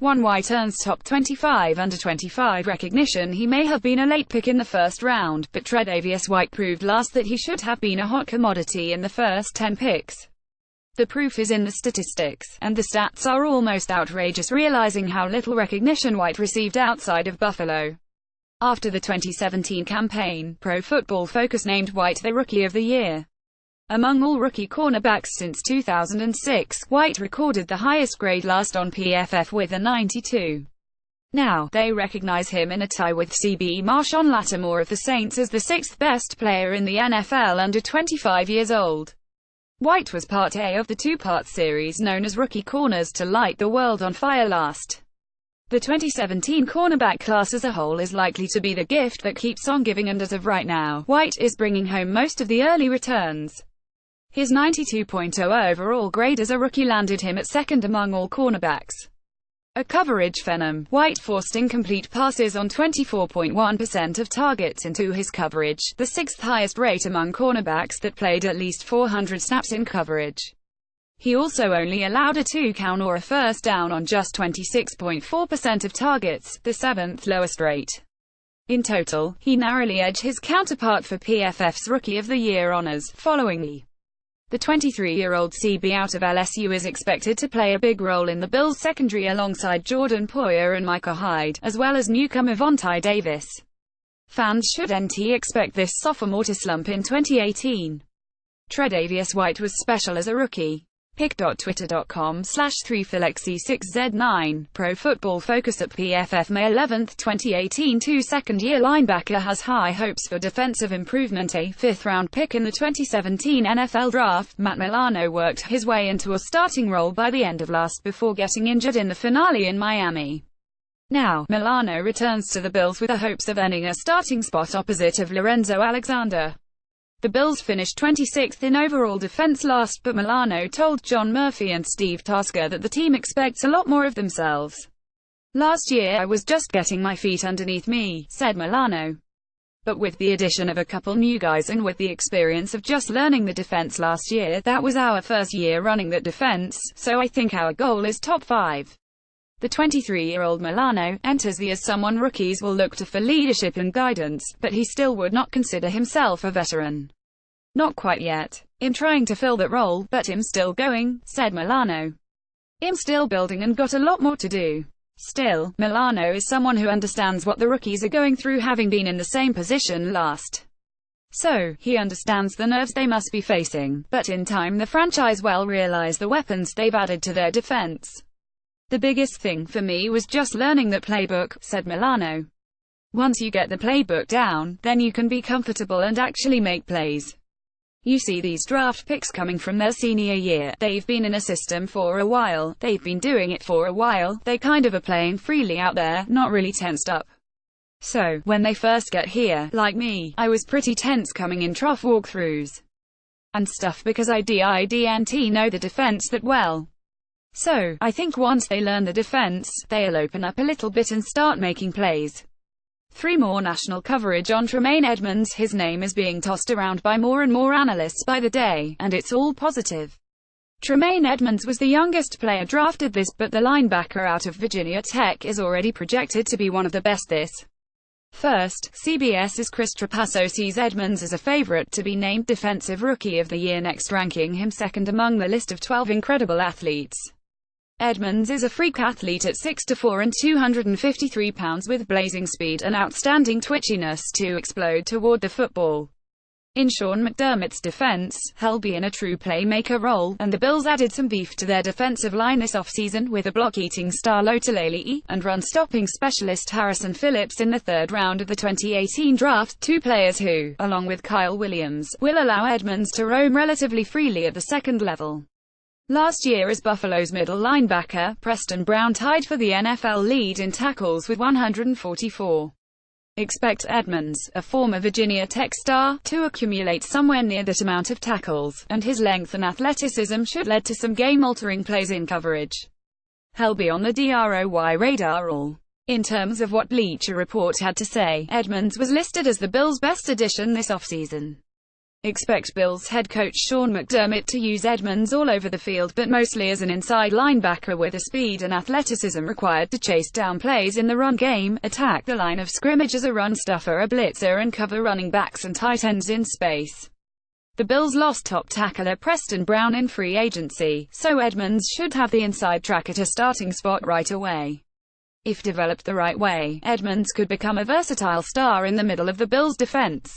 One White earns top 25 under 25 recognition. He may have been a late pick in the first round, but Tre'Davious White proved last that he should have been a hot commodity in the first 10 picks. The proof is in the statistics, and the stats are almost outrageous, realizing how little recognition White received outside of Buffalo. After the 2017 campaign, Pro Football Focus named White the Rookie of the Year. Among all rookie cornerbacks since 2006, White recorded the highest grade last on PFF with a 92. Now, they recognize him in a tie with CB Marshawn Lattimore of the Saints as the sixth best player in the NFL under 25 years old. White was part A of the two-part series known as Rookie Corners to light the world on fire last. The 2017 cornerback class as a whole is likely to be the gift that keeps on giving, and as of right now, White is bringing home most of the early returns. His 92.0 overall grade as a rookie landed him at second among all cornerbacks. A coverage phenom, White forced incomplete passes on 24.1% of targets into his coverage, the sixth highest rate among cornerbacks that played at least 400 snaps in coverage. He also only allowed a 2-count or a first down on just 26.4% of targets, the seventh lowest rate. In total, he narrowly edged his counterpart for PFF's Rookie of the Year honors, following the 23-year-old CB out of LSU is expected to play a big role in the Bills' secondary alongside Jordan Poyer and Micah Hyde, as well as newcomer Vontae Davis. Fans should expect this sophomore to slump in 2018. Tre'Davious White was special as a rookie. Pick.twitter.com/3philexy6z9. Pro Football Focus at PFF May 11, 2018. Second-year linebacker has high hopes for defensive improvement. A fifth-round pick in the 2017 NFL Draft, Matt Milano worked his way into a starting role by the end of last before getting injured in the finale in Miami. Now, Milano returns to the Bills with the hopes of earning a starting spot opposite of Lorenzo Alexander. The Bills finished 26th in overall defense last, but Milano told John Murphy and Steve Tasker that the team expects a lot more of themselves. "Last year I was just getting my feet underneath me," said Milano. "But with the addition of a couple new guys and with the experience of just learning the defense last year, that was our first year running that defense, so I think our goal is top 5. The 23-year-old Milano enters the as someone rookies will look to for leadership and guidance, but he still would not consider himself a veteran. "Not quite yet. I'm trying to fill that role, but I'm still going," said Milano. "I'm still building and got a lot more to do." Still, Milano is someone who understands what the rookies are going through, having been in the same position last. So, he understands the nerves they must be facing, but in time the franchise will realize the weapons they've added to their defense. "The biggest thing for me was just learning that playbook," said Milano. "Once you get the playbook down, then you can be comfortable and actually make plays. You see these draft picks coming from their senior year, they've been in a system for a while, they've been doing it for a while, they kind of are playing freely out there, not really tensed up. So, when they first get here, like me, I was pretty tense coming in trough walkthroughs and stuff because I didn't know the defense that well. So, I think once they learn the defense, they'll open up a little bit and start making plays." 3 more national coverage on Tremaine Edmunds. His name is being tossed around by more and more analysts by the day, and it's all positive. Tremaine Edmunds was the youngest player drafted this, but the linebacker out of Virginia Tech is already projected to be one of the best this. First, CBS's Chris Trapasso sees Edmunds as a favorite to be named Defensive Rookie of the Year next, ranking him second among the list of 12 incredible athletes. Edmunds is a freak athlete at 6'4" and 253 pounds with blazing speed and outstanding twitchiness to explode toward the football. In Sean McDermott's defense, he'll be in a true playmaker role, and the Bills added some beef to their defensive line this offseason with a block-eating star Lotulelei and run-stopping specialist Harrison Phillips in the 3rd round of the 2018 draft, 2 players who, along with Kyle Williams, will allow Edmunds to roam relatively freely at the second level. Last year as Buffalo's middle linebacker, Preston Brown tied for the NFL lead in tackles with 144. Expect Edmunds, a former Virginia Tech star, to accumulate somewhere near that amount of tackles, and his length and athleticism should lead to some game-altering plays in coverage. He'll be on the DROY radar all. In terms of what Bleacher Report had to say, Edmunds was listed as the Bills' best addition this offseason. Expect Bills head coach Sean McDermott to use Edmonds all over the field, but mostly as an inside linebacker with the speed and athleticism required to chase down plays in the run game, attack the line of scrimmage as a run stuffer, a blitzer, and cover running backs and tight ends in space. The Bills lost top tackler Preston Brown in free agency, so Edmonds should have the inside track at a starting spot right away. If developed the right way, Edmonds could become a versatile star in the middle of the Bills' defense.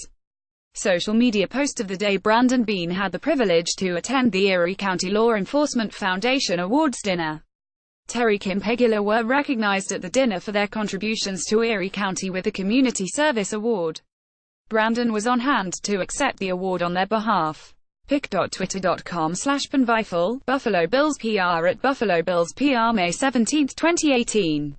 Social media post of the day: Brandon Beane had the privilege to attend the Erie County Law Enforcement Foundation Awards dinner. Terry Kim Pegula were recognized at the dinner for their contributions to Erie County with the Community Service Award. Brandon was on hand to accept the award on their behalf. pic.twitter.com/benweifel, Buffalo Bills PR @Buffalo Bills PR May 17, 2018.